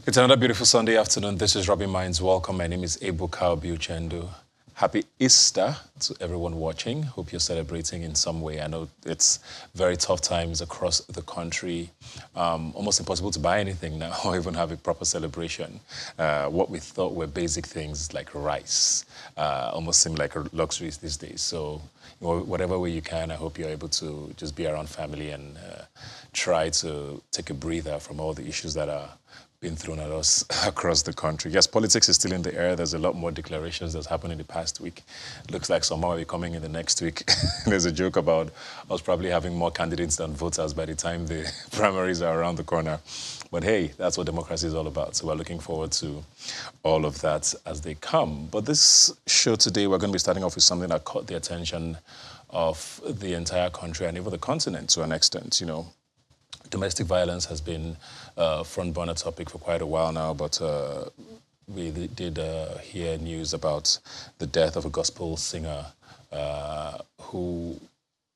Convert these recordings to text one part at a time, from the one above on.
It's another beautiful Sunday afternoon. This is Rubbin Minds. Welcome. My name is Ebuka Obiuchendu. Happy Easter to everyone watching. Hope you're celebrating in some way. I know it's very tough times across the country. Almost impossible to buy anything now or even have a proper celebration. What we thought were basic things like rice almost seem like luxuries these days. So whatever way you can, I hope you're able to just be around family and try to take a breather from all the issues that are being thrown at us across the country. Yes, politics is still in the air. There's a lot more declarations that's happened in the past week. Looks like some more will be coming in the next week. There's a joke about us probably having more candidates than voters by the time the primaries are around the corner. But hey, that's what democracy is all about. So we're looking forward to all of that as they come. But this show today, we're going to be starting off with something that caught the attention of the entire country and even the continent to an extent. You know, domestic violence has been a front burner topic for quite a while now, but we did hear news about the death of a gospel singer who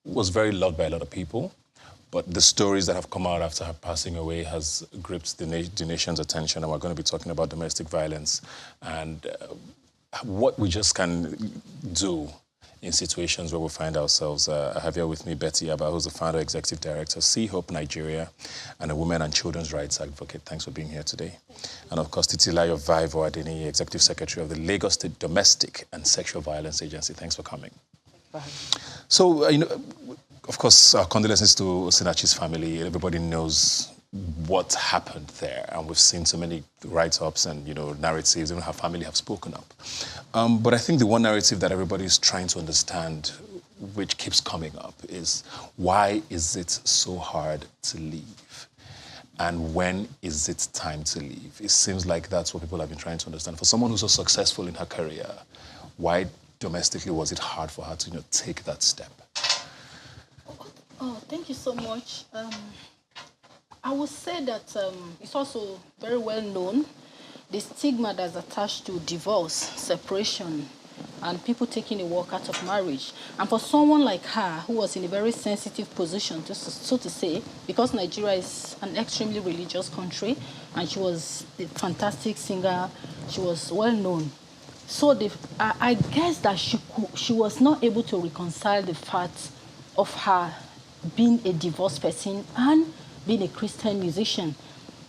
was very loved by a lot of people. But the stories that have come out after her passing away has gripped the nation's attention, and we're going to be talking about domestic violence and what we just can do in situations where we find ourselves. I have here with me Betty Abba, who's the founder, executive director, See Hope Nigeria, and a women and children's rights advocate. Thanks for being here today. And of course, Titilayo Vaivo Adeni, executive secretary of the Lagos State Domestic and Sexual Violence Agency. Thanks for coming. So, of course, our condolences to Osinachi's family. Everybody knows what happened there, and we've seen so many write-ups and narratives. Even her family have spoken up. But I think the one narrative that everybody is trying to understand, which keeps coming up, is why is it so hard to leave? And when is it time to leave? It seems like that's what people have been trying to understand. For someone who's so successful in her career, why domestically was it hard for her to take that step? Oh, thank you so much. I would say that it's also very well known, the stigma that's attached to divorce, separation, and people taking a walk out of marriage. And for someone like her, who was in a very sensitive position, so to say, because Nigeria is an extremely religious country, and she was a fantastic singer, she was well known. So I guess that she was not able to reconcile the fact of her being a divorced person and being a Christian musician.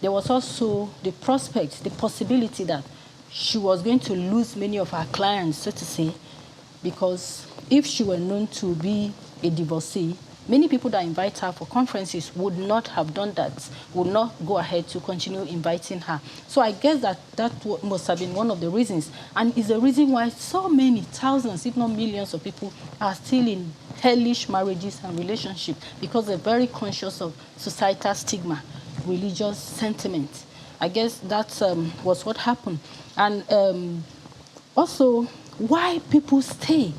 There was also the prospect, the possibility that she was going to lose many of her clients, so to say, because if she were known to be a divorcee, many people that invite her for conferences would not have done that, would not go ahead to continue inviting her. So I guess that must have been one of the reasons, and is the reason why so many thousands, if not millions of people are still in hellish marriages and relationships, because they're very conscious of societal stigma, religious sentiment. I guess that was what happened. And also, why people stay,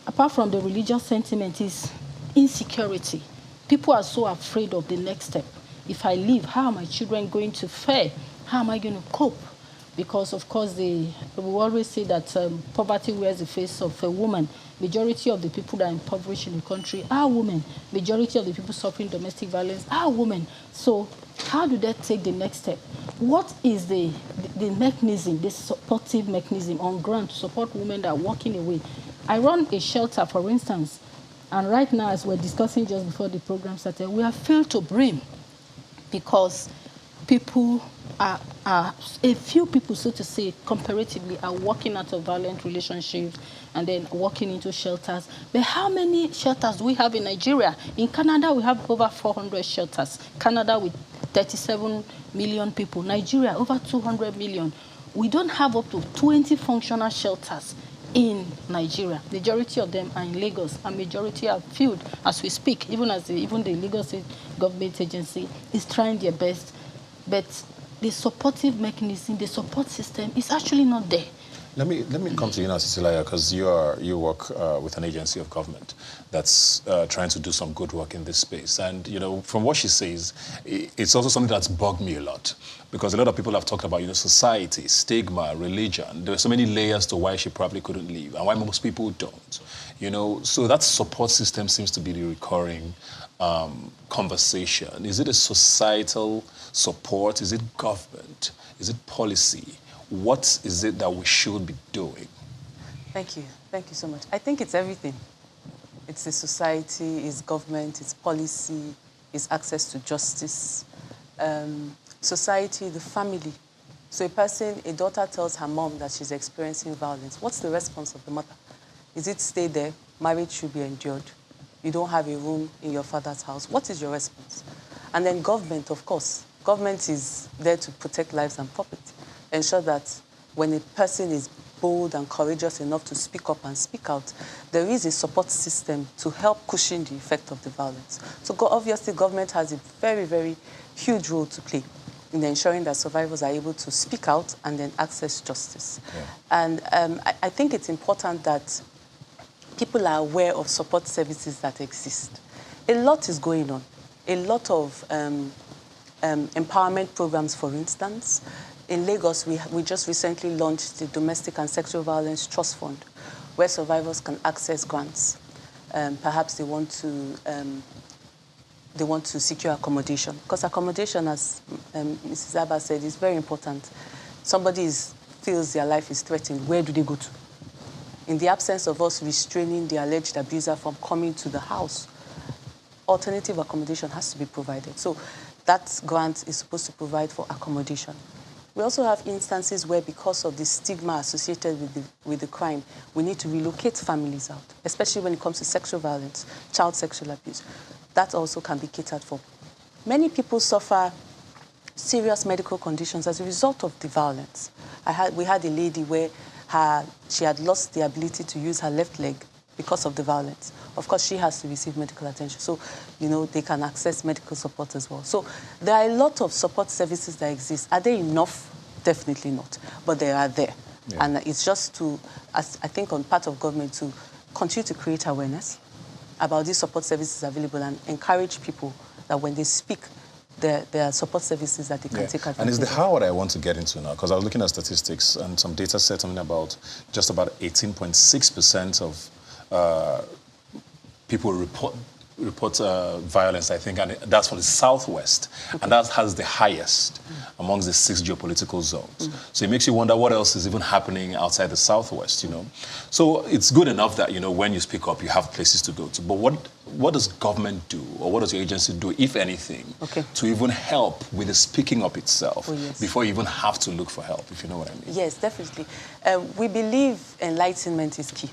apart from the religious sentiment, is insecurity. People are so afraid of the next step. If I leave, how are my children going to fare? How am I going to cope? Because, of course, we always say that poverty wears the face of a woman. Majority of the people that are impoverished in the country are women. Majority of the people suffering domestic violence are women. So how do they take the next step? What is the mechanism, the supportive mechanism on ground to support women that are walking away? I run a shelter, for instance, and right now, as we're discussing just before the program started, we are filled to brim because people are a few people, so to say, comparatively, are walking out of violent relationships and then walking into shelters. But how many shelters do we have in Nigeria? In Canada, we have over 400 shelters. Canada with 37 million people. Nigeria, over 200 million. We don't have up to 20 functional shelters in Nigeria. Majority of them are in Lagos, and majority are filled as we speak, even the Lagos State Government Agency is trying their best. But the supportive mechanism, the support system is actually not there. Let me come to you now, Cecilia, because you work with an agency of government that's trying to do some good work in this space. And from what she says, it's also something that's bugged me a lot, because a lot of people have talked about society, stigma, religion. There are so many layers to why she probably couldn't leave and why most people don't. So that support system seems to be the recurring conversation. Is it a societal support? Is it government? Is it policy? What is it that we should be doing? Thank you. Thank you so much. I think it's everything. It's the society, it's government, it's policy, it's access to justice. Society, the family. So a daughter tells her mom that she's experiencing violence. What's the response of the mother? Is it stay there, marriage should be endured? You don't have a room in your father's house. What is your response? And then government, of course. Government is there to protect lives and property. Ensure that when a person is bold and courageous enough to speak up and speak out, there is a support system to help cushion the effect of the violence. So obviously, government has a very, very huge role to play in ensuring that survivors are able to speak out and then access justice. Yeah. And I think it's important that people are aware of support services that exist. A lot is going on. A lot of empowerment programs, for instance. In Lagos, we just recently launched the Domestic and Sexual Violence Trust Fund, where survivors can access grants. Perhaps they want to secure accommodation, because accommodation, as Mrs. Abba said, is very important. Somebody feels their life is threatened. Where do they go to? In the absence of us restraining the alleged abuser from coming to the house, alternative accommodation has to be provided. So that grant is supposed to provide for accommodation. We also have instances where, because of the stigma associated with the crime, we need to relocate families out, especially when it comes to sexual violence, child sexual abuse. That also can be catered for. Many people suffer serious medical conditions as a result of the violence. We had a lady where she had lost the ability to use her left leg because of the violence. Of course, she has to receive medical attention. So, they can access medical support as well. So there are a lot of support services that exist. Are they enough? Definitely not. But they are there. Yeah. And it's just I think on part of government to continue to create awareness about these support services available and encourage people that when they speak, there are support services that they can take advantage of. And it's the how that I want to get into now, because I was looking at statistics and some data said something about just about 18.6% of people report violence, I think, and that's for the Southwest. Okay. And that has the highest amongst the 6 geopolitical zones. So it makes you wonder what else is even happening outside the Southwest, So it's good enough that, when you speak up, you have places to go to. But what does government do, or what does your agency do, if anything, to even help with the speaking up itself before you even have to look for help, if you know what I mean? Yes, definitely. We believe enlightenment is key.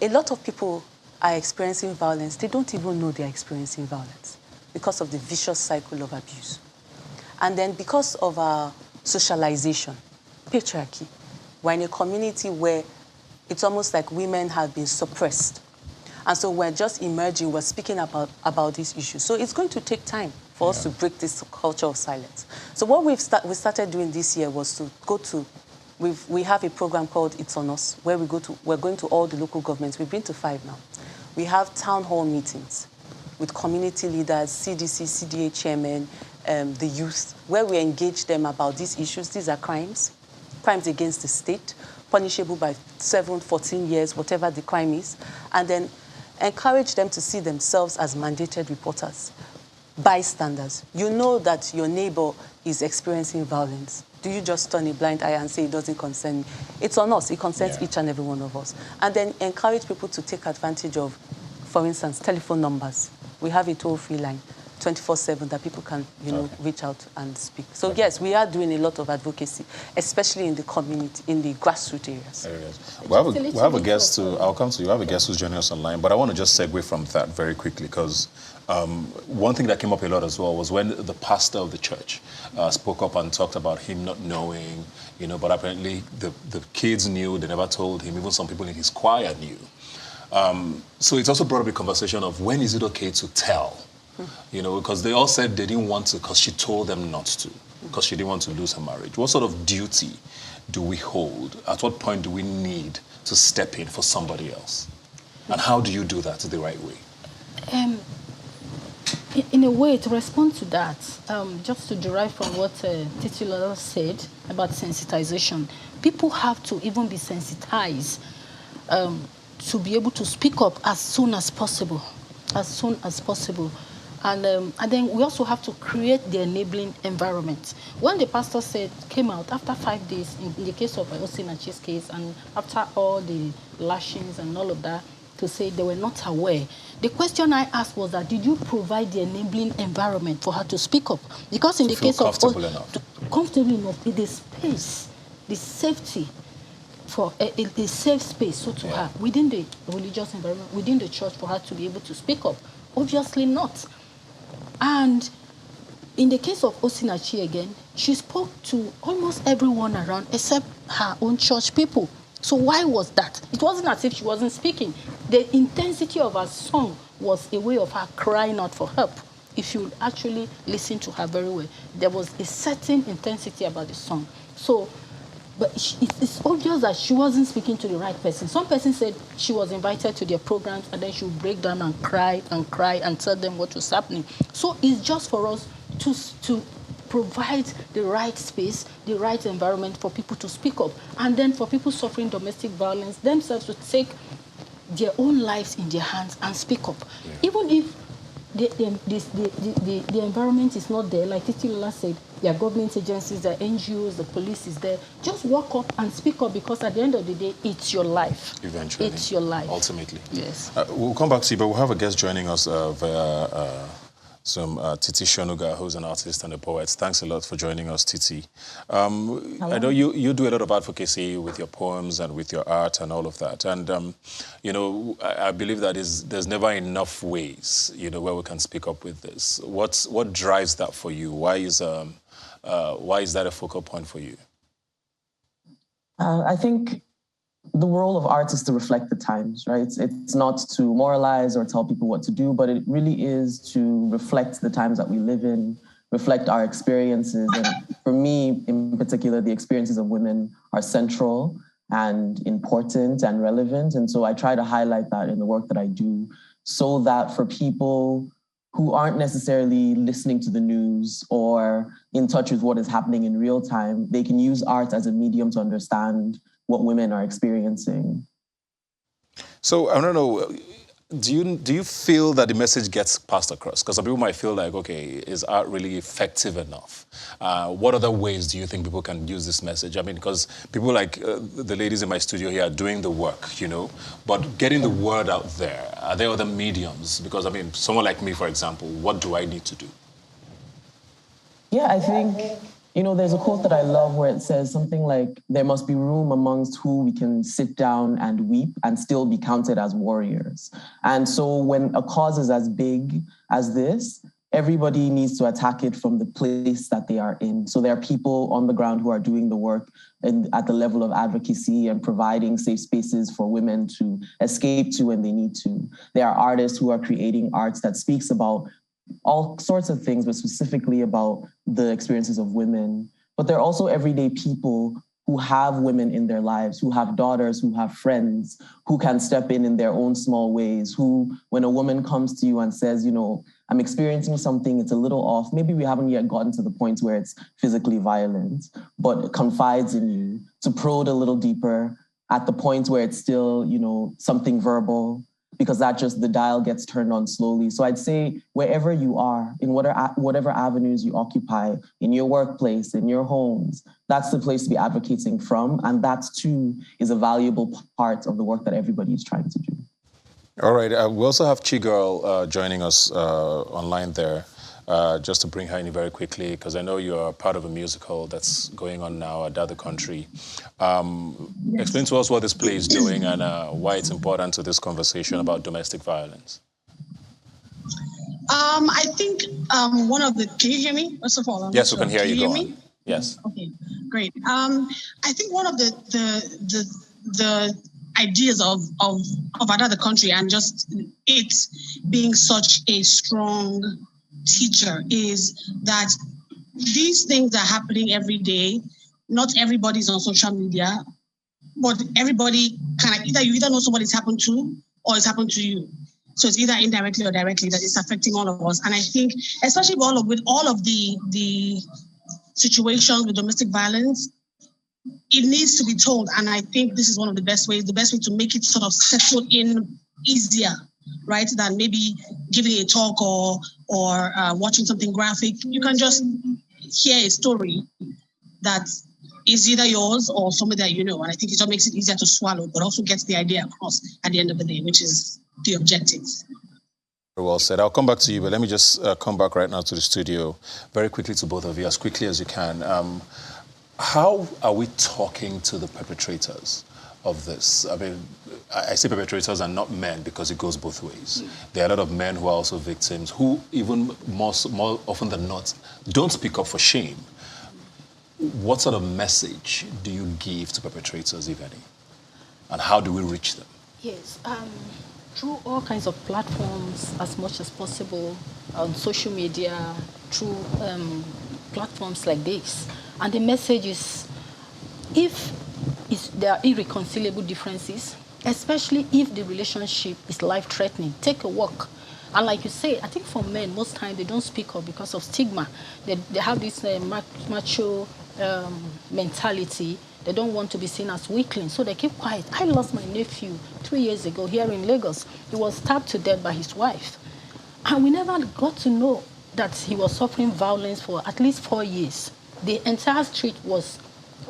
A lot of people are experiencing violence. They don't even know they're experiencing violence because of the vicious cycle of abuse. And then because of our socialization, patriarchy, we're in a community where it's almost like women have been suppressed. And so we're just emerging, we're speaking about these issues. So it's going to take time for us to break this culture of silence. So what we started doing this year was to go to, we have a program called It's On Us, where we're going to all the local governments. We've been to 5 now. We have town hall meetings with community leaders, CDC, CDA chairmen, the youth, where we engage them about these issues. These are crimes against the state, punishable by 7, 14 years, whatever the crime is, and then encourage them to see themselves as mandated reporters, bystanders. You know that your neighbor is experiencing violence. Do you just turn a blind eye and say it doesn't concern me? It's on us. It concerns each and every one of us. And then encourage people to take advantage of, for instance, telephone numbers. We have a toll-free line, 24/7, that people can, reach out and speak. So yes, we are doing a lot of advocacy, especially in the community, in the grassroots areas. We have a guest I'll come to you. We have a guest who's joining us online, but I want to just segue from that very quickly, because one thing that came up a lot as well was when the pastor of the church spoke up and talked about him not knowing, but apparently the kids knew, they never told him, even some people in his choir knew. So it's also brought up a conversation of when is it okay to tell? Because they all said they didn't want to because she told them not to. because she didn't want to lose her marriage. What sort of duty do we hold? At what point do we need to step in for somebody else? And how do you do that the right way? In a way, to respond to that, just to derive from what Titular said about sensitization, people have to even be sensitized to be able to speak up as soon as possible, And then we also have to create the enabling environment. When the pastor came out after 5 days, in the case of Osinachi's case, and after all the lashings and all of that, to say they were not aware. The question I asked was that, did you provide the enabling environment for her to speak up? Because in the case of comfortable enough, the space, the safety, for a safe space, so to her, within the religious environment, within the church, for her to be able to speak up. Obviously not. And in the case of Osinachi again, she spoke to almost everyone around except her own church people. So why was that? It wasn't as if she wasn't speaking. The intensity of her song was a way of her crying out for help. If you actually listen to her very well, there was a certain intensity about the song. So, but it's obvious that she wasn't speaking to the right person. Some person said she was invited to their programs and then she would break down and cry and tell them what was happening. So it's just for us to provide the right space, the right environment for people to speak up. And then for people suffering domestic violence themselves to take their own lives in their hands and speak up. Yeah. Even if the environment is not there, like Titilola said, there are government agencies, there are NGOs, the police is there. Just walk up and speak up, because at the end of the day, it's your life. Eventually. It's your life. Ultimately. Yes. We'll come back to you, but we'll have a guest joining us via Titi Shonuga, who's an artist and a poet. Thanks a lot for joining us, Titi. I know you do a lot of advocacy with your poems and with your art and all of that. And, I believe that there's never enough ways, where we can speak up with this. What drives that for you? Why is that a focal point for you? I think the role of art is to reflect the times, right? It's not to moralize or tell people what to do, but it really is to reflect the times that we live in, reflect our experiences. And for me, in particular, the experiences of women are central and important and relevant. And so I try to highlight that in the work that I do, so that for people who aren't necessarily listening to the news or in touch with what is happening in real time, they can use art as a medium to understand what women are experiencing. So I don't know, do you feel that the message gets passed across? Because some people might feel like, okay, is art really effective enough? What other ways do you think people can use this message? I mean, because people like the ladies in my studio here are doing the work, but getting the word out there, are there other mediums? Because, I mean, someone like me, for example, what do I need to do? Yeah, I think, there's a quote that I love where it says something like, there must be room amongst who we can sit down and weep and still be counted as warriors. And so when a cause is as big as this, everybody needs to attack it from the place that they are in. So there are people on the ground who are doing the work at the level of advocacy and providing safe spaces for women to escape to when they need to. There are artists who are creating arts that speaks about all sorts of things, but specifically about the experiences of women. But there are also everyday people who have women in their lives, who have daughters, who have friends, who can step in their own small ways, who, when a woman comes to you and says, I'm experiencing something, it's a little off, maybe we haven't yet gotten to the point where it's physically violent, but confides in you, to probe a little deeper at the point where it's still, something verbal, because the dial gets turned on slowly. So I'd say wherever you are, in whatever avenues you occupy, in your workplace, in your homes, that's the place to be advocating from. And that too is a valuable part of the work that everybody is trying to do. All right. We also have Chigirl joining us online there. Just to bring her in very quickly, because I know you're part of a musical that's going on now at the other country. Yes. Explain to us what this play is doing and why it's important to this conversation about domestic violence. I think one of the... Can you hear me? First of all, yes, we can hear you. Go on. Yes. Okay, great. I think one of the ideas of another country, and just it being such a strong teacher, is that these things are happening every day. Not everybody's on social media, but everybody kind of you either know somebody's happened to or it's happened to you. So it's either indirectly or directly that it's affecting all of us. And I think, especially with all of the situations with domestic violence, it needs to be told. And I think this is one of the best ways to make it sort of settle in easier, right? Than maybe giving a talk or watching something graphic. You can just hear a story that is either yours or somebody that you know. And I think it just makes it easier to swallow, but also gets the idea across at the end of the day, which is the objective. Very well said. I'll come back to you, but let me just come back right now to the studio very quickly to both of you, as quickly as you can. How are we talking to the perpetrators of this? I mean, I say perpetrators are not men because it goes both ways. There are a lot of men who are also victims who even more often than not don't speak up for shame. What sort of message do you give to perpetrators, if any? And how do we reach them? Yes, through all kinds of platforms as much as possible, on social media, through platforms like this. And the message is, if there are irreconcilable differences, especially if the relationship is life-threatening, take a walk. And like you say, I think for men, most times they don't speak up because of stigma. They have this macho mentality. They don't want to be seen as weaklings, so they keep quiet. I lost my nephew 3 years ago here in Lagos. He was stabbed to death by his wife. And we never got to know that he was suffering violence for at least 4 years. The entire street was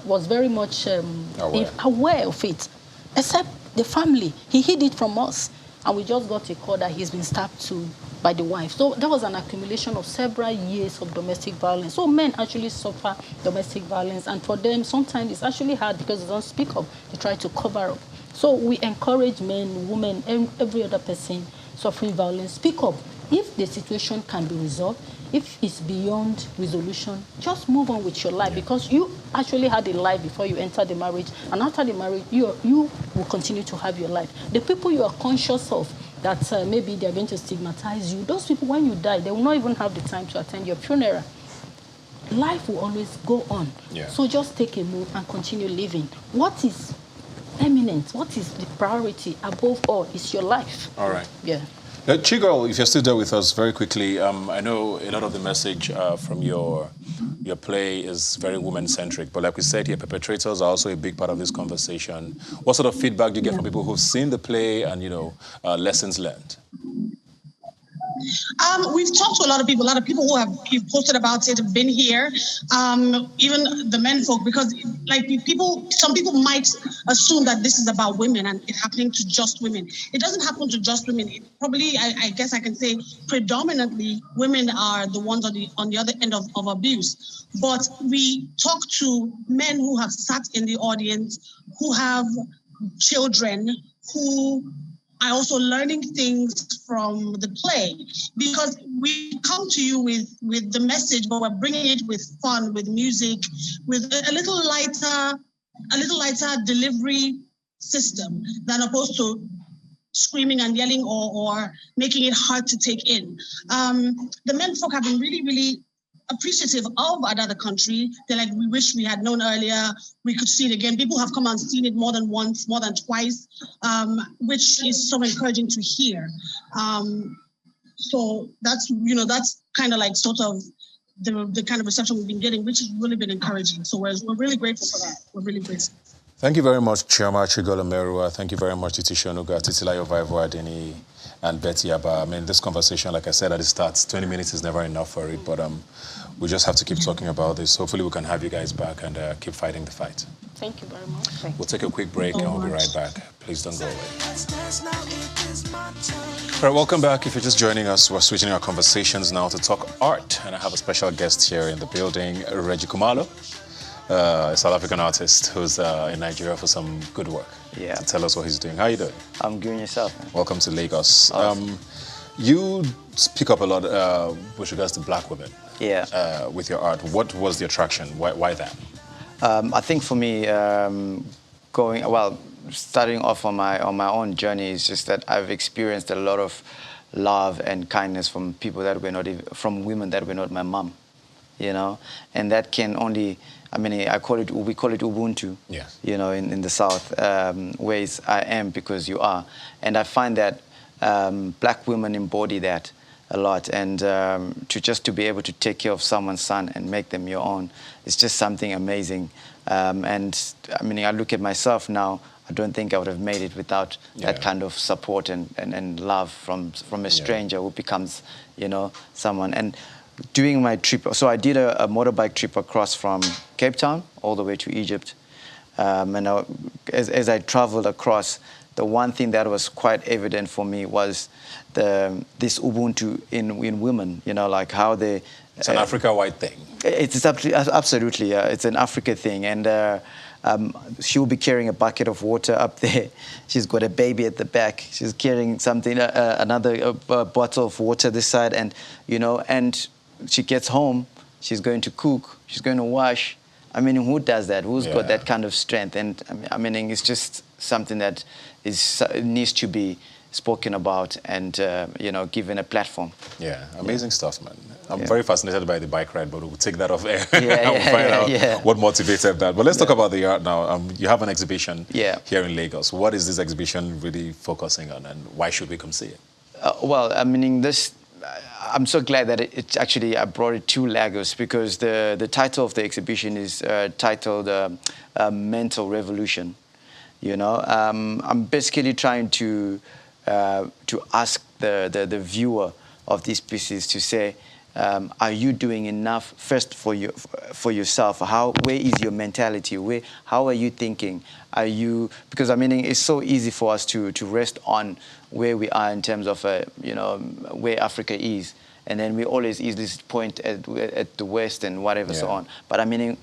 very much aware of it, except the family. He hid it from us, and we just got a call that he's been stabbed to by the wife. So there was an accumulation of several years of domestic violence. So men actually suffer domestic violence, and for them, sometimes it's actually hard because they don't speak up. They try to cover up. So we encourage men, women, and every other person suffering violence, speak up. If the situation can be resolved, if it's beyond resolution, just move on with your life, because you actually had a life before you entered the marriage, and after the marriage, you will continue to have your life. The people you are conscious of that maybe they're going to stigmatize you, those people, when you die, they will not even have the time to attend your funeral. Life will always go on. Yeah. So just take a move and continue living. What is eminent, what is the priority above all is your life. All right. Yeah. Chigol, if you're still there with us, very quickly, I know a lot of the message from your play is very woman-centric, but like we said here, perpetrators are also a big part of this conversation. What sort of feedback do you get from people who've seen the play and, lessons learned? We've talked to a lot of people who have posted about it, have been here, even the men folk, because some people might assume that this is about women and it happening to just women. It doesn't happen to just women. It probably, I guess I can say, predominantly women are the ones on the other end of abuse. But we talk to men who have sat in the audience, who have children, who are also learning things from the play, because we come to you with the message, but we're bringing it with fun, with music, with a little lighter delivery system than opposed to screaming and yelling or making it hard to take in. The men folk have been really, really appreciative of another country. They're like, we wish we had known earlier, we could see it again. People have come and seen it more than once, more than twice, which is so encouraging to hear. So that's kind of like sort of the kind of reception we've been getting, which has really been encouraging. So we're really grateful for that. We're really grateful. Thank you very much, Chioma Chigolo-Merua. Thank you very much, Titi Shonuga, Titilayo Vaivo Adeni, and Betty Abba. I mean, this conversation, like I said at the start, 20 minutes is never enough for it, but we just have to keep talking about this. Hopefully we can have you guys back and keep fighting the fight. Thank you very much. We'll take a quick break and we'll be right back. Please don't go away. All right, welcome back. If you're just joining us, we're switching our conversations now to talk art. And I have a special guest here in the building, Reggie Kumalo, a South African artist who's in Nigeria for some good work. Yeah. To tell us what he's doing. How are you doing? I'm good, yourself, man. Welcome to Lagos. Awesome. You speak up a lot with regards to black women. Yeah. With your art. What was the attraction? Why that? I think for me, starting off on my own journey is just that I've experienced a lot of love and kindness from people that were not even, from women that were not my mom. you know, and that can only, I mean, we call it Ubuntu, yes, you know, in the South, ways I am because you are. And I find that black women embody that a lot, and to be able to take care of someone's son and make them your own, it's just something amazing. And I mean, I look at myself now, I don't think I would have made it without that kind of support and love from a stranger who becomes, you know, someone. And during my trip, so I did a motorbike trip across from Cape Town all the way to Egypt. And as I traveled across, the one thing that was quite evident for me was this Ubuntu in women, you know, like how they... It's an Africa-wide thing. It's absolutely, it's an Africa thing. And she'll be carrying a bucket of water up there. She's got a baby at the back. She's carrying something, another bottle of water this side. And, you know, and she gets home, she's going to cook, she's going to wash. I mean, who does that? Who's got that kind of strength? And I mean, it's just something that needs to be spoken about and, you know, given a platform. Yeah, amazing stuff, man. I'm very fascinated by the bike ride, but we'll take that off air and we'll find out what motivated that. But let's talk about the art now. You have an exhibition here in Lagos. What is this exhibition really focusing on, and why should we come see it? Well, I mean, I'm so glad that it actually, I brought it to Lagos, because the title of the exhibition is titled Mental Revolution. You know, I'm basically trying to ask the viewer of these pieces to say, are you doing enough first for yourself? Where is your mentality? How are you thinking? Because I mean, it's so easy for us to rest on where we are in terms of you know, where Africa is, and then we always easily point at the West and whatever so on. But I mean,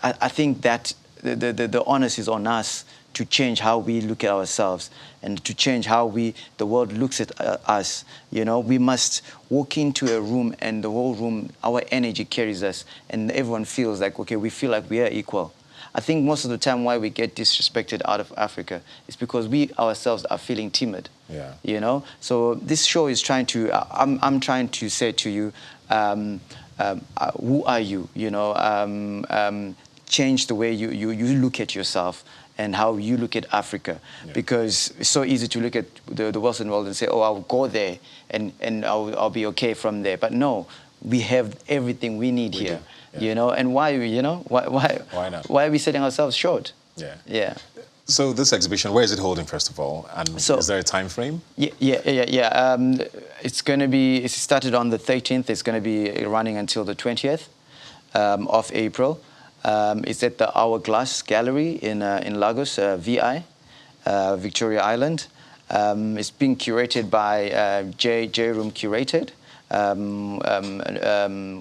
I think that the onus is on us to change how we look at ourselves and to change how the world looks at us. You know, we must walk into a room and the whole room, our energy carries us, and everyone feels like, okay, we feel like we are equal. I think most of the time why we get disrespected out of Africa is because we ourselves are feeling timid. Yeah. You know, so this show is trying to, I'm trying to say to you, who are you? You know, change the way you look at yourself and how you look at Africa. Because it's so easy to look at the Western world and say, oh, I'll go there and I'll be okay from there. But no, we have everything we need here. You know, and why, you know, why not? Why are we setting ourselves short? Yeah. So this exhibition, where is it holding, first of all? And is there a time frame? Yeah. It's going to be, it started on the 13th. It's going to be running until the 20th of April. It's at the Hourglass Gallery in Lagos, VI, Victoria Island. It's being curated by J Room Curated,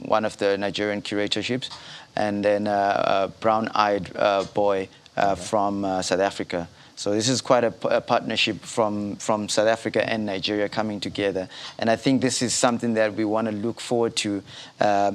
one of the Nigerian curatorships, and then a brown-eyed boy from South Africa. So this is quite a partnership from South Africa and Nigeria coming together. And I think this is something that we want to look forward to,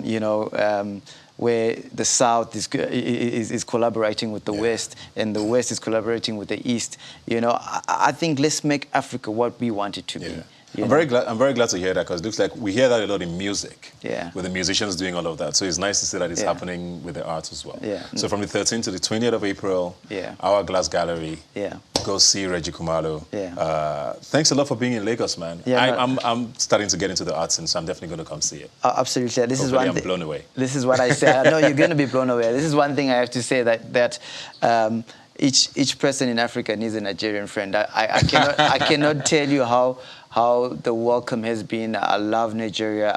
you know, where the South is collaborating with the West, and the West is collaborating with the East. You know, I think let's make Africa what we want it to be. I'm very glad to hear that, because it looks like we hear that a lot in music, with the musicians doing all of that. So it's nice to see that it's happening with the arts as well. So from the 13th to the 20th of April, Hourglass Gallery, go see Reggie Kumalo. Thanks a lot for being in Lagos, man. I'm starting to get into the arts, and so I'm definitely going to come see it. Absolutely. This Hopefully is I'm blown away. This is what I say. I know you're going to be blown away. This is one thing I have to say, that each person in Africa needs a Nigerian friend. I cannot tell you how the welcome has been. I love Nigeria.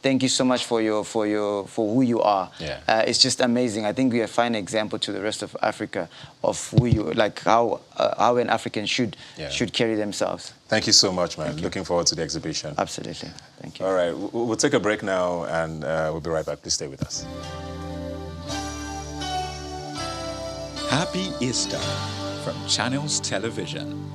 Thank you so much for who you are. It's just amazing. I think we are a fine example to the rest of Africa of who you, like how an African should carry themselves. Thank you so much, man. Looking forward to the exhibition. Absolutely. Thank you. All right, we'll take a break now, and we'll be right back. Please stay with us. Happy Easter from Channels Television.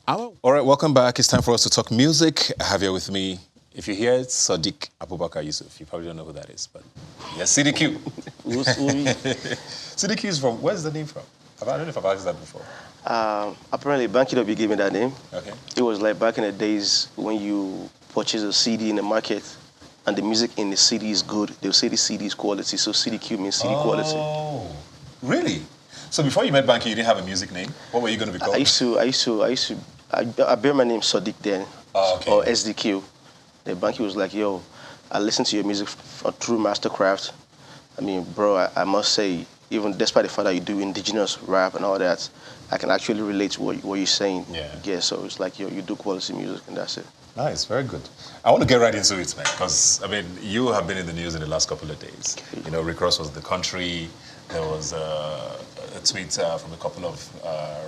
All right, welcome back. It's time for us to talk music. I have here with me, if you hear it, Sadiq Abubakar Yusuf. You probably don't know who that is, but yes, CDQ. CDQ is from, where's the name from? I don't know if I've asked that before. Apparently, Banky W gave me that name. Okay. It was like back in the days when you purchase a CD in the market and the music in the CD is good, they'll say the CD is quality, so CDQ means CD quality. Oh, really? So before you met Banky, you didn't have a music name? What were you going to be called? I bear my name Sadiq then, okay. or SDQ. The Banky was like, yo, I listened to your music through Mastercraft. I mean, bro, I must say, even despite the fact that you do indigenous rap and all that, I can actually relate to what you're saying. Yeah, so it's like, yo, you do quality music and that's it. Nice, very good. I want to get right into it, man, because, I mean, you have been in the news in the last couple of days. Okay. You know, Rick Ross was in the country. There was a tweet from a couple of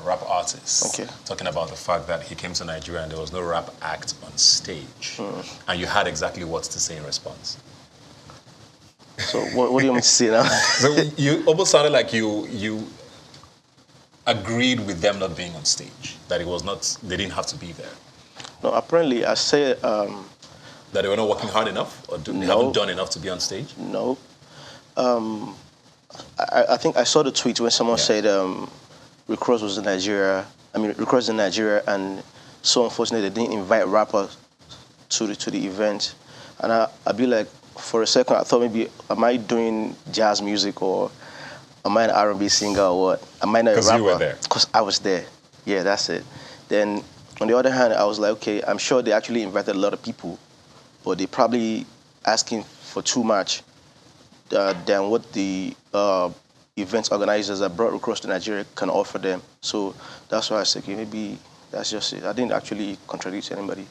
rap artists talking about the fact that he came to Nigeria and there was no rap act on stage. And you had exactly what to say in response. So what do you want me to say now? So you almost sounded like you agreed with them not being on stage, that it was not, they didn't have to be there. No, apparently I said... that they were not working hard enough, or they haven't done enough to be on stage? No. I think I saw the tweet when someone said Rick Ross was in Nigeria. I mean, Rick Ross was in Nigeria, and so unfortunately they didn't invite rappers to the event. And I'd be like, for a second, I thought maybe, am I doing jazz music or am I an R&B singer or what? Am I not a rapper? Because you were there. Because I was there. Yeah, that's it. Then, on the other hand, I was like, okay, I'm sure they actually invited a lot of people, but they probably asking for too much than what the event organizers that brought across to Nigeria can offer them. So that's why I said, okay, maybe that's just it. I didn't actually contradict anybody's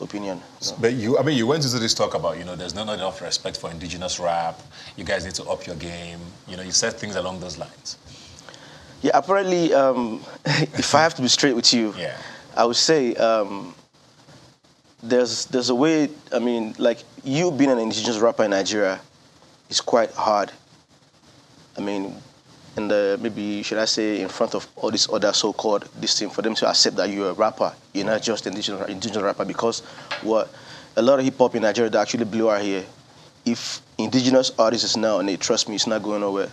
opinion. No. But you went into this talk about, there's not enough respect for indigenous rap. You guys need to up your game. You said things along those lines. Yeah, apparently, if I have to be straight with you, I would say there's a way, I mean, like you being an indigenous rapper in Nigeria is quite hard. I mean, maybe, should I say, in front of all these other so-called this thing, for them to accept that you're a rapper, you're not just an indigenous rapper, because a lot of hip-hop in Nigeria that actually blew out here, if indigenous artists now, and they trust me, it's not going nowhere.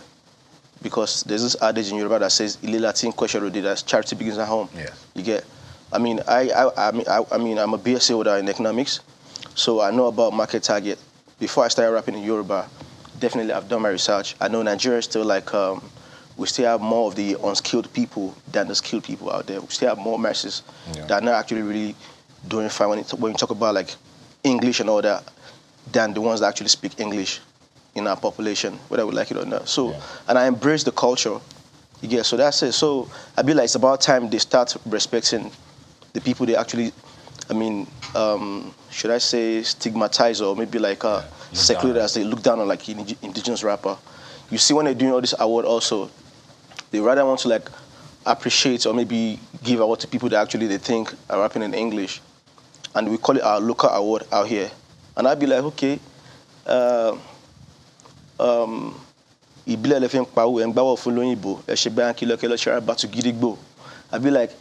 Because there's this adage in Yoruba that says, "Ile Latin question that charity begins at home." Yeah. You get. I mean, I'm a BSc holder in economics, so I know about market target. Before I started rapping in Yoruba, definitely I've done my research. I know Nigeria is still like, we still have more of the unskilled people than the skilled people out there. We still have more masses that are not actually really doing fine when you talk about like English and all that, than the ones that actually speak English in our population, whether we like it or not. So, and I embrace the culture. You get, so that's it. So I feel like it's about time they start respecting the people they actually, I mean, should I say stigmatize or maybe like secluded as they look down on like indigenous rapper. You see when they're doing all this award also, they rather want to like appreciate or maybe give award to people that actually they think are rapping in English. And we call it our local award out here. And I'd be like, okay, I'd be like,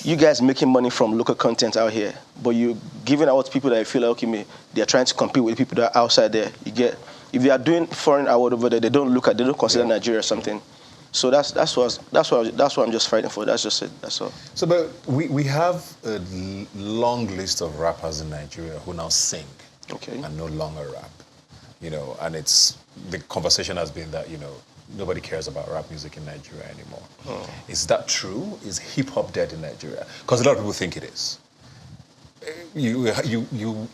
you guys making money from local content out here, but you're giving out to people that you feel like, okay, they're trying to compete with people that are outside there. You get, if they are doing foreign award over there, they don't consider Nigeria or something. So that's what I'm just fighting for. That's just it. That's all. So, but we have a long list of rappers in Nigeria who now sing, and no longer rap. And the conversation has been that nobody cares about rap music in Nigeria anymore. Is that true? Is hip hop dead in Nigeria? Because a lot of people think it is. You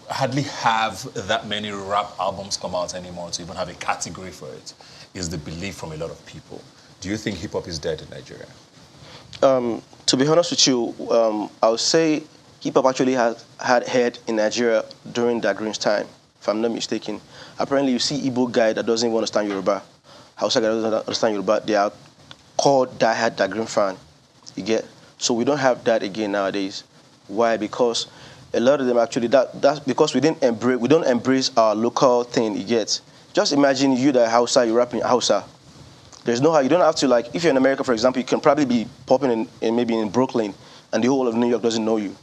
hardly have that many rap albums come out anymore to even have a category for it. Is the belief from a lot of people. Do you think hip hop is dead in Nigeria? To be honest with you, I would say hip hop actually had head in Nigeria during that Green's time, if I'm not mistaken. Apparently, you see Igbo guy that doesn't even understand Yoruba, Hausa guy that doesn't understand Yoruba, they are called diehard Dagreen fan. You get? So we don't have that again nowadays. Why? Because a lot of them actually, that's because we don't embrace our local thing, you get? Just imagine you that Hausa, you're rapping Hausa. There's no how, you don't have to like, if you're in America, for example, you can probably be popping in maybe in Brooklyn and the whole of New York doesn't know you.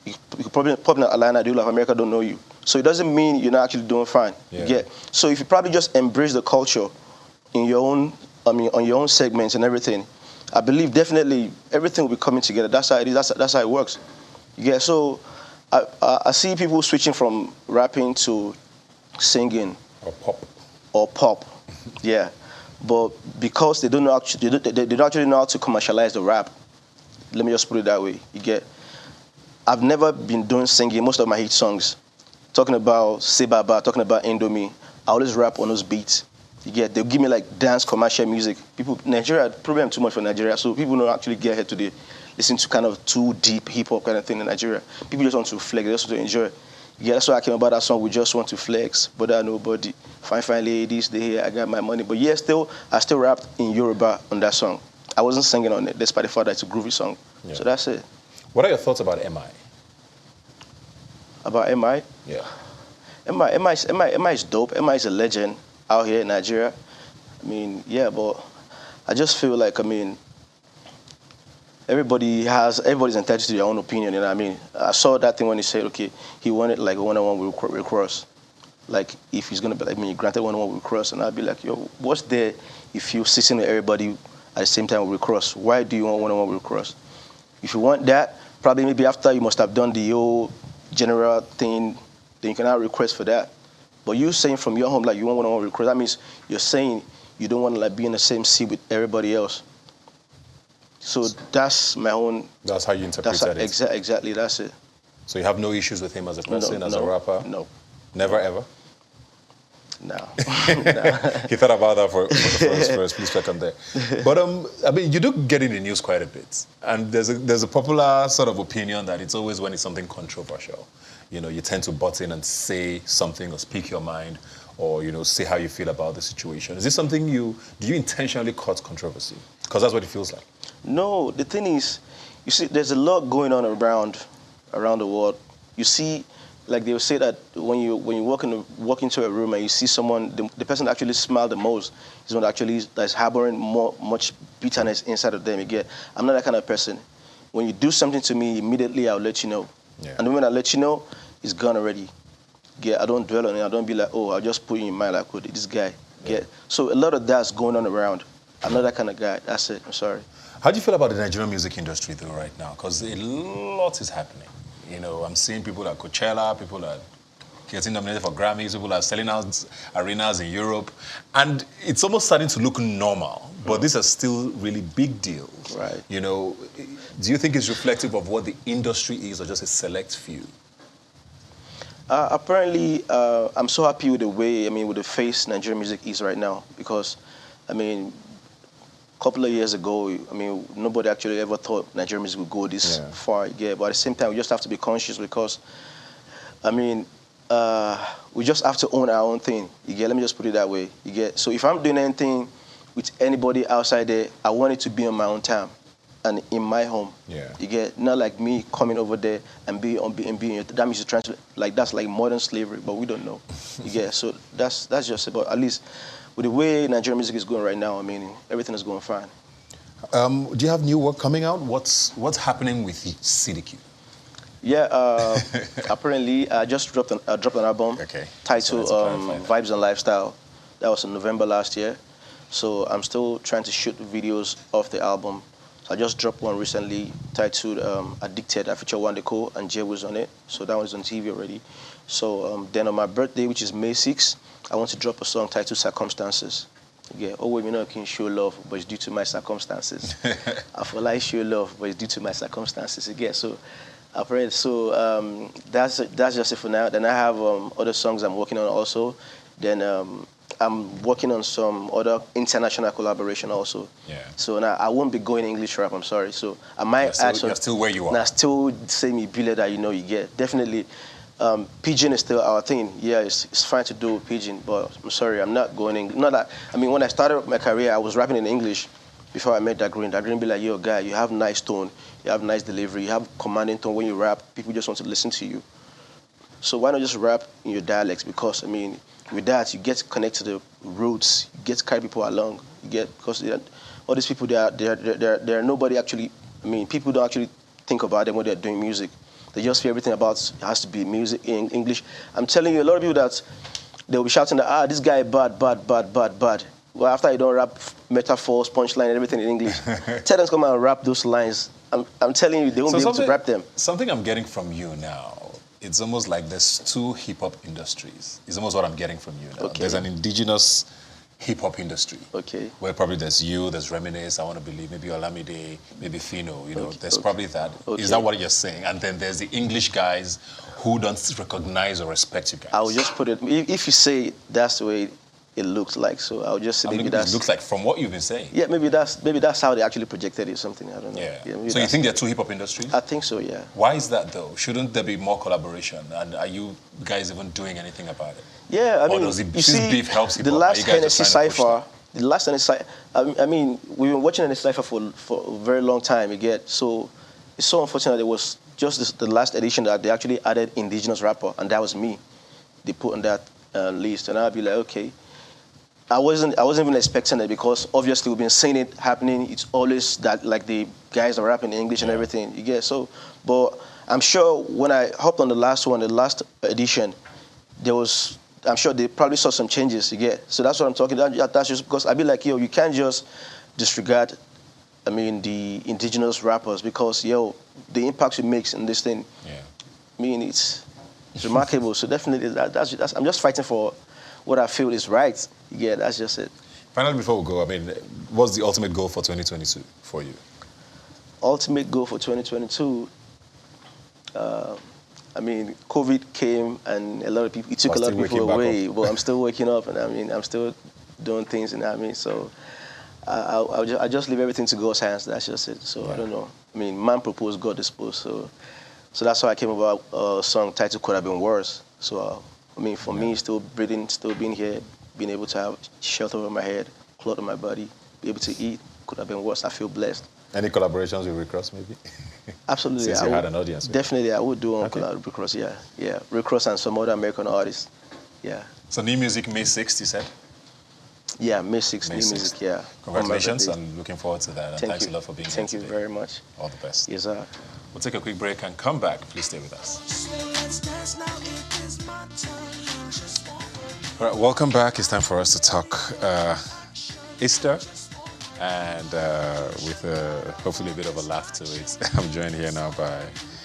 You could probably pop in Atlanta, the whole of America don't know you. So it doesn't mean you're not actually doing fine. Yeah. So if you probably just embrace the culture in your own, on your own segments and everything, I believe definitely everything will be coming together. That's how it is. That's how it works. Yeah. So I see people switching from rapping to singing or pop. Yeah. But because they don't know actually, they don't actually know how to commercialize the rap. Let me just put it that way. You get. I've never been doing singing. Most of my hit songs, talking about Sebaba, talking about Indomie, I always rap on those beats. You get. They'll give me like dance commercial music. Nigeria, probably I'm too much for Nigeria, so people don't actually get here today. Listen to kind of too deep hip hop kind of thing in Nigeria. People just want to flex. They just want to enjoy. Yeah, that's why I came about that song. We just want to flex, but I nobody. Fine ladies, they here. I got my money. But yeah, I still rapped in Yoruba on that song. I wasn't singing on it, despite the fact that it's a groovy song. Yeah. So that's it. What are your thoughts about MI? About MI? Yeah. MI is dope. MI is a legend out here in Nigeria. I mean, yeah, but I just feel like, I mean, everybody's entitled to their own opinion, you know what I mean? I saw that thing when he said, okay, he wanted like a one-on-one with Rick Ross. Like, if he's going to be like me, granted one-on-one with Rick Ross, and I'd be like, yo, what's there if you're sitting with everybody at the same time with Rick Ross? Why do you want one-on-one with Rick Ross? If you want that, probably maybe after you must have done the whole general thing, then you can have request for that. But you saying from your home, like, you want one-on-one with Rick Ross, that means you're saying you don't want to like be in the same seat with everybody else. So that's my own... That's how you interpret it? Exactly, that's it. So you have no issues with him as a person, as a rapper? No. Never, ever? No. He thought about that for first. Please check on there. But, I mean, you do get in the news quite a bit. And there's a popular sort of opinion that it's always when it's something controversial. You know, you tend to butt in and say something or speak your mind or, you know, say how you feel about the situation. Is this something do you intentionally cause controversy? Because that's what it feels like. No, the thing is, you see, there's a lot going on around the world. You see, like they will say that when you walk into a room and you see someone, the person that actually smiled the most is one that's harboring much bitterness inside of them. I'm not that kind of person. When you do something to me, immediately I'll let you know. Yeah. And when I let you know, it's gone already. I don't dwell on it. I don't be like, oh, I'll just put it in mind like, oh, this guy. Yeah. So a lot of that's going on around. I'm not that kind of guy. That's it. I'm sorry. How do you feel about the Nigerian music industry, though, right now? Because a lot is happening. You know, I'm seeing people at Coachella, people are getting nominated for Grammys, people are selling out arenas in Europe. And it's almost starting to look normal, but these are still really big deals. Right. You know, do you think it's reflective of what the industry is or just a select few? Apparently, I'm so happy with with the face Nigerian music is right now because, I mean, a couple of years ago, I mean, nobody actually ever thought Nigerian music would go this far. Yeah, but at the same time, we just have to be conscious because, I mean, we just have to own our own thing. Let me just put it that way. So if I'm doing anything with anybody outside there, I want it to be on my own time and in my home. Yeah. Not like me coming over there and being that means you're trying to that's like modern slavery, but we don't know. So that's just about, at least with the way Nigerian music is going right now, I mean, everything is going fine. Do you have new work coming out? What's happening with CDQ? Yeah, apparently I just dropped an album titled Vibes and Lifestyle. That was in November last year. So I'm still trying to shoot videos of the album. So I just dropped one recently titled Addicted. I featured Wandeko and Jay was on it. So that one's on TV already. So then on my birthday, which is May 6th, I want to drop a song titled Circumstances. Women can show love, but it's due to my circumstances. I feel like show love, but it's due to my circumstances. So I've read. So that's just it for now. Then I have other songs I'm working on also. Then I'm working on some other international collaboration also. Yeah. So now I won't be going English rap. I'm sorry. So I might add some. You're still where you are. Now still same Ibile that you get. Definitely. Pidgin is still our thing. Yeah, it's fine to do Pidgin, but I'm sorry, I'm not going. Not that. I mean, when I started my career, I was rapping in English before I met that Green. That Green be like, yo, guy, you have nice tone, you have nice delivery, you have commanding tone when you rap. People just want to listen to you. So why not just rap in your dialects? Because I mean, with that, you get to connect to the roots, you get to carry people along. Because all these people, they're nobody actually. I mean, people don't actually think about them when they're doing music. They just feel everything about it has to be music in English. I'm telling you, a lot of people that they'll be shouting that, this guy bad. well, after you don't rap metaphors, punchline, and everything in English, tell them to come and rap those lines. I'm telling you, they won't be able to rap them. Something I'm getting from you now, it's almost like there's two hip-hop industries. It's almost what I'm getting from you now. Okay. There's an indigenous hip-hop industry. Okay. Where probably there's you, there's Reminisce, I want to believe, maybe Olamide, maybe Fino, you know, there's probably that. Okay. Is that what you're saying? And then there's the English guys who don't recognize or respect you guys. I will just put it, if you say that's the way it looks like, so I'll just say maybe that's... It looks like from what you've been saying. Yeah, maybe that's how they actually projected it, something, I don't know. Yeah. So you think there are two hip-hop industries? I think so, yeah. Why is that though? Shouldn't there be more collaboration? And are you guys even doing anything about it? Yeah, I mean, does it, you see, beef helps the last Hennessy Cypher, I mean, we've been watching Hennessy Cypher for a very long time, you get. So it's so unfortunate there was just the last edition that they actually added indigenous rapper, and that was me. They put on that list, and I'd be like, okay. I wasn't even expecting it because obviously we've been seeing it happening. It's always that like the guys are rapping English and everything, you get. So, but I'm sure when I hopped on the last edition, I'm sure they probably saw some changes, you get. So that's what I'm talking about. That's just because I'd be like, yo, you can't just disregard, I mean, the indigenous rappers because, yo, the impact it makes in this thing, I mean, it's remarkable. So definitely, that's I'm just fighting for what I feel is right. Yeah, that's just it. Finally, before we go, I mean, what's the ultimate goal for 2022 for you? Ultimate goal for 2022, I mean, COVID came and a lot of people, it took a lot of people away, but I'm still waking up and I mean, I'm still doing things, and I mean, so I just leave everything to God's hands, that's just it. So I don't know. I mean, man proposed, God disposed, so that's how I came about a song titled Could Have Been Worse. So, I mean, for me, still breathing, still being here, being able to have shelter over my head, clothes on my body, be able to eat, could have been worse. I feel blessed. Any collaborations with Rick Ross, maybe? Absolutely. Since you had an audience. Definitely, I would do on collab with Rick Ross, yeah. Rick Ross and some other American artists, yeah. So new music May 6th, you said? Yeah, May 6th, new music, yeah. Congratulations, I'm looking forward to that. And thanks a lot for being here Thank you today. very much. All the best. Yes, sir. We'll take a quick break and come back. Please stay with us. All right, welcome back. It's time for us to talk Easter, and with hopefully a bit of a laugh to it. I'm joined here now by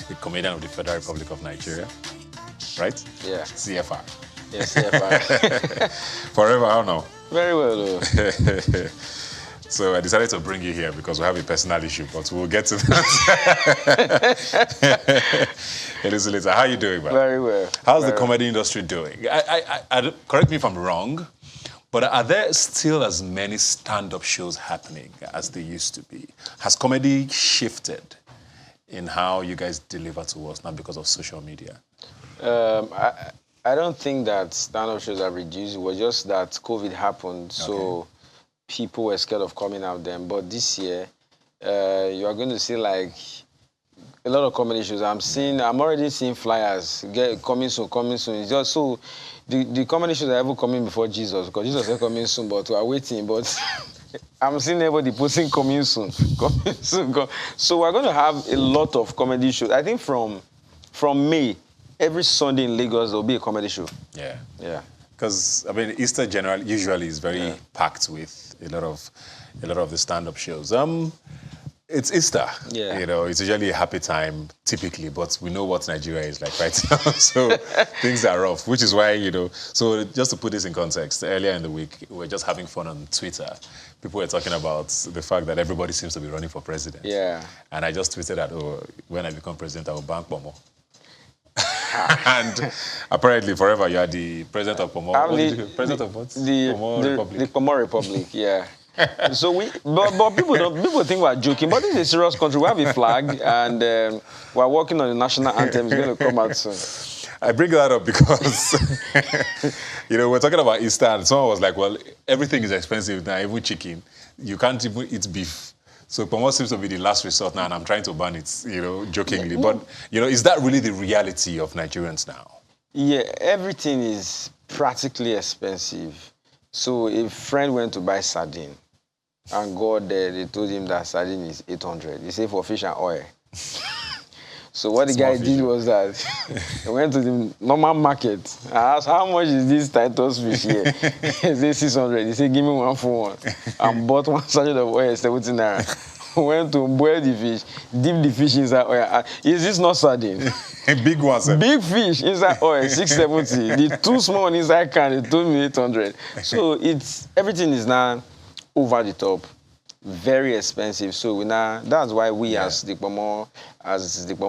a comedian of the Federal Republic of Nigeria, right? Yeah. CFR. Yes, CFR. Forever, I don't know. Very well, though. So I decided to bring you here because we have a personal issue, but we'll get to that. A little later. How are you doing, man? Very well. How's the comedy industry doing? Correct me if I'm wrong, but are there still as many stand-up shows happening as they used to be? Has comedy shifted in how you guys deliver to us now because of social media? I don't think that stand-up shows have reduced. It was just that COVID happened, so people were scared of coming out then. But this year, you are going to see like a lot of comedy shows. I'm already seeing flyers coming soon. It's just so the comedy shows are ever coming before Jesus, because Jesus is coming soon, but we are waiting. But I'm seeing everybody posting coming soon. So we're going to have a lot of comedy shows. I think from May, every Sunday in Lagos there will be a comedy show. Yeah. Yeah. Because I mean, Easter usually is very packed with a lot of the stand-up shows. It's Easter. Yeah. You know, it's usually a happy time typically, but we know what Nigeria is like right now. So things are rough, which is why, you know. So just to put this in context, earlier in the week we were just having fun on Twitter. People were talking about the fact that everybody seems to be running for president. Yeah. And I just tweeted that, when I become president, I will bank Pomo. And apparently, forever, you are the president of Pomo. President of what? Pomo Republic. The Pomo Republic, yeah. So but people think we're joking, but this is a serious country. We have a flag, and we're working on the national anthem. It's going to come out soon. I bring that up because, you know, we're talking about Easter, and someone was like, well, everything is expensive now, even chicken. You can't even eat beef. So Pomo seems to be the last resort now, and I'm trying to ban it, you know, jokingly. But, you know, is that really the reality of Nigerians now? Yeah, everything is practically expensive. So a friend went to buy sardine, and got there, they told him that sardine is 800. He said for fish and oil. So what the guy did was that he went to the normal market. I asked, how much is this Titus fish here? He said 600. He said, give me one for one. And bought one sachet of oil, 70 naira. Went to boil the fish, dip the fish inside oil. Is this not sardine? Big one, sir. Big fish inside oil, 670. The two small one inside can, they told me 800. So everything is now over the top, very expensive. So that's why we as the Pomo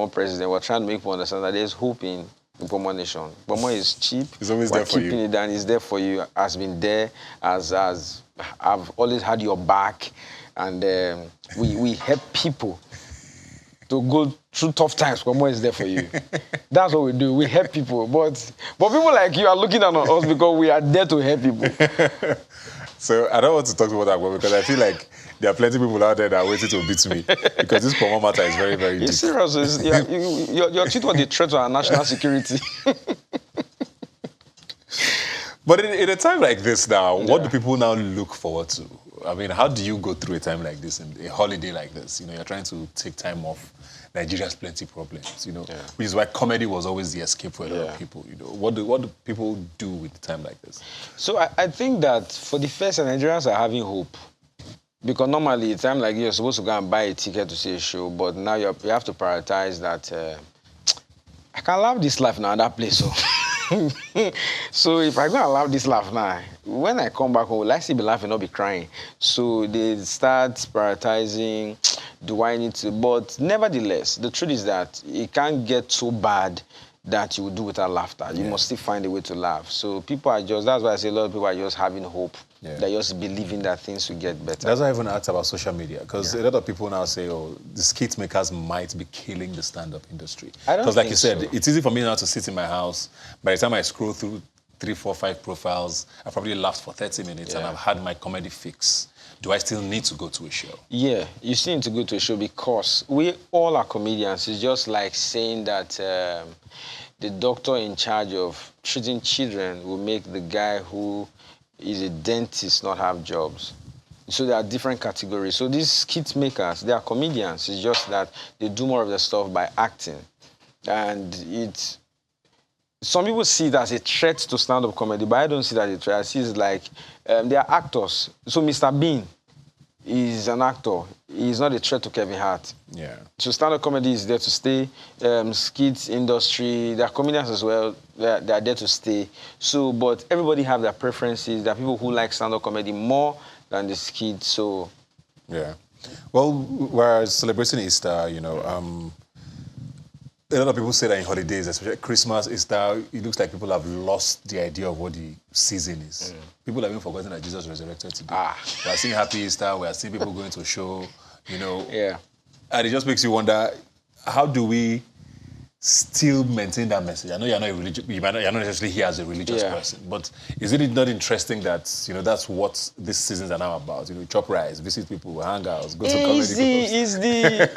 president, we're trying to make people understand that there's hope in the Pomo nation. Pomo is cheap. It's always there for you. Keeping it down, it's there for you. Has been there, as I've always had your back. And we help people to go through tough times. Pomo is there for you. That's what we do. We help people. But people like you are looking at us because we are there to help people. So I don't want to talk about that because I feel like there are plenty of people out there that are waiting to beat me because this Pomo matter is very, very deep. It's serious. Your tweet was the threat to our national security. But in a time like this now, what do people now look forward to? I mean, how do you go through a time like this, a holiday like this? You know, you're trying to take time off. Nigeria has plenty of problems, which is why comedy was always the escape for a lot of people. What do people do with a time like this? So I think that for the first, Nigerians are having hope. Because normally, a time like this, you're supposed to go and buy a ticket to see a show, but now you have to prioritize that I can love this life now, that place. So if I go and laugh this laugh now, when I come back home, will I still be laughing, not be crying? So they start prioritizing, do I need to? But nevertheless, the truth is that it can't get so bad that you will do without laughter. You must still find a way to laugh. So people are that's why I say a lot of people are just having hope. Yeah. They're just believing that things will get better. That's why I even asked about social media, because a lot of people now say, oh, the skit makers might be killing the stand-up industry. Because like you said, it's easy for me now to sit in my house. By the time I scroll through 3, 4, 5 profiles, I probably laughed for 30 minutes and I've had my comedy fix. Do I still need to go to a show? Yeah, you still need to go to a show because we all are comedians. It's just like saying that the doctor in charge of treating children will make the guy who is a dentist not have jobs. So there are different categories. So these skit makers, they are comedians. It's just that they do more of the stuff by acting. And some people see it as a threat to stand-up comedy, but I don't see that as a threat. I see it like they are actors. So Mr. Bean is an actor. He's not a threat to Kevin Hart. Yeah. So stand-up comedy is there to stay. Skits industry, there are comedians as well. They are there to stay. So, but everybody have their preferences. There are people who like stand-up comedy more than the skits. So, yeah. Well, we're celebrating Easter. A lot of people say that in holidays, especially Christmas, Easter, it looks like people have lost the idea of what the season is. People have even forgotten that Jesus resurrected today. We are seeing Happy Easter, we are seeing people going to a show, Yeah. And it just makes you wonder, how do we still maintain that message? I know you're not a religious, you're not necessarily here as a religious person, but is it not interesting that, that's what these seasons are now about? Chop rice, visit people, hang out, go to comedy clubs.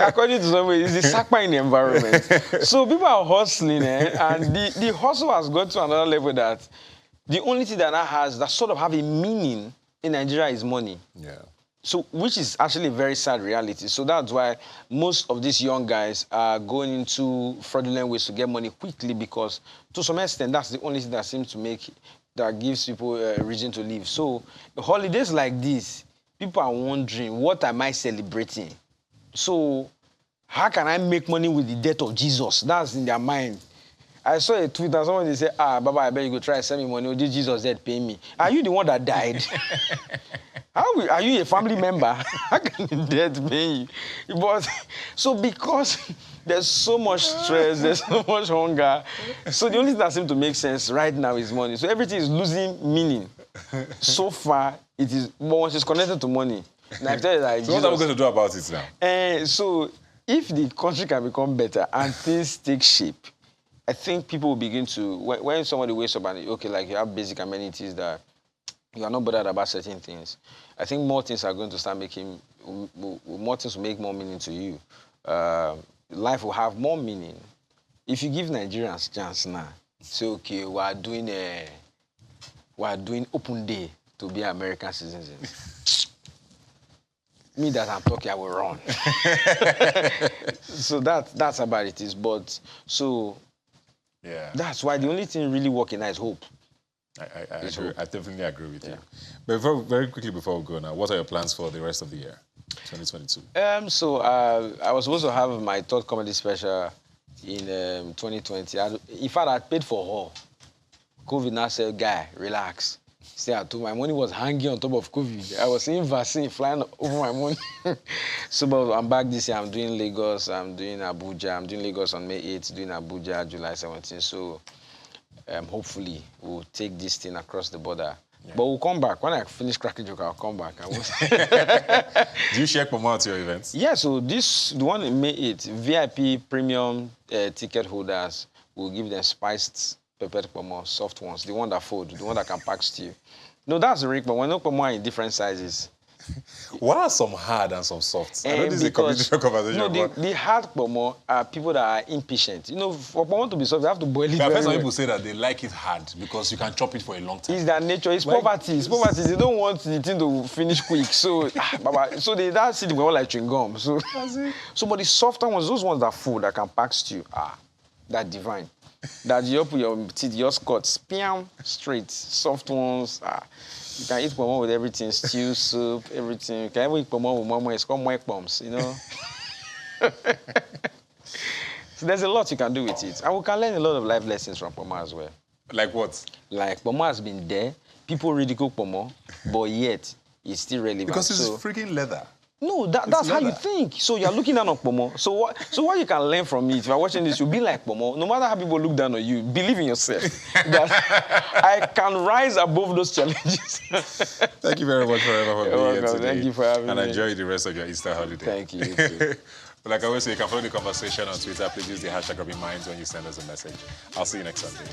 According to somebody, it's the sakpa in the environment. So people are hustling, and the hustle has got to another level that the only thing that sort of have a meaning in Nigeria is money. Yeah. So, which is actually a very sad reality. So that's why most of these young guys are going into fraudulent ways to get money quickly, because to some extent, that's the only thing that seems to that gives people a reason to live. So holidays like this, people are wondering, what am I celebrating? So how can I make money with the death of Jesus? That's in their mind. I saw a tweet and someone said, Baba, I bet you go try to send me money. Or did Jesus dead pay me? Are you the one that died? Are you a family member? How can the dead pay you? But so because there's so much stress, there's so much hunger, so the only thing that seems to make sense right now is money. So everything is losing meaning. So far, it is, but once it's connected to money. Now, I tell you that so what are we going to do about it now? So if the country can become better and things take shape, I think people will begin to, when somebody wakes up and, okay, like you have basic amenities that you are not bothered about certain things, I think more things are going to start more things will make more meaning to you. Life will have more meaning. If you give Nigerians a chance now, say, okay, we are doing open day to be American citizens. me that I'm talking, I will run. So that's about it is. But so yeah, that's why the only thing really working now is hope. I agree. I definitely agree with you. Yeah. But very quickly before we go now, what are your plans for the rest of the year, 2022? So I was supposed to have my third comedy special in 2020. In fact, I paid for all. COVID now said, guy, relax. Stay at home. My money was hanging on top of COVID. I was seeing vaccine flying over my money. So but I'm back this year. I'm doing Lagos. I'm doing Abuja. I'm doing Lagos on May 8th, doing Abuja July 17th. So hopefully we'll take this thing across the border. Yeah. But we'll come back. When I finish cracking joke, I'll come back. Do you share promo at your events? Yeah, so the one in May 8th, VIP premium ticket holders, will give them spiced pepper pomo, soft ones, the one that fold, the one that can pack stew. No, that's the real pomo. No pomo are in different sizes. What are some hard and some soft? I know this is a completely conversation. No, the hard pomo are people that are impatient. You know, for pomo to be soft, you have to boil it. I've heard some people say that they like it hard because you can chop it for a long time. It's their nature. It's poverty. It's poverty. They don't want the thing to finish quick. So, they don't see the one like chewing gum. So, but the softer ones, those ones that full, that can pack stew, that divine. That you put your teeth, your cut, spam straight, soft ones. You can eat pomo with everything, stew, soup, everything. You can even eat pomo with mama. It's called moek bombs, you know. So there's a lot you can do with it. And we can learn a lot of life lessons from pomo as well. Like what? Like pomo has been there. People ridicule pomo, but yet it's still relevant. Because it's freaking leather. No, that's how you think. So you're looking down on pomo. So what you can learn from it, if you're watching this, you'll be like pomo. No matter how people look down on you, believe in yourself. That I can rise above those challenges. Thank you very much for being here today. Thank you for having me. And enjoy the rest of your Easter holiday. Thank you. You too. Like I always say, you can follow the conversation on Twitter. Please use the hashtag #RubbinMinds when you send us a message. I'll see you next Sunday.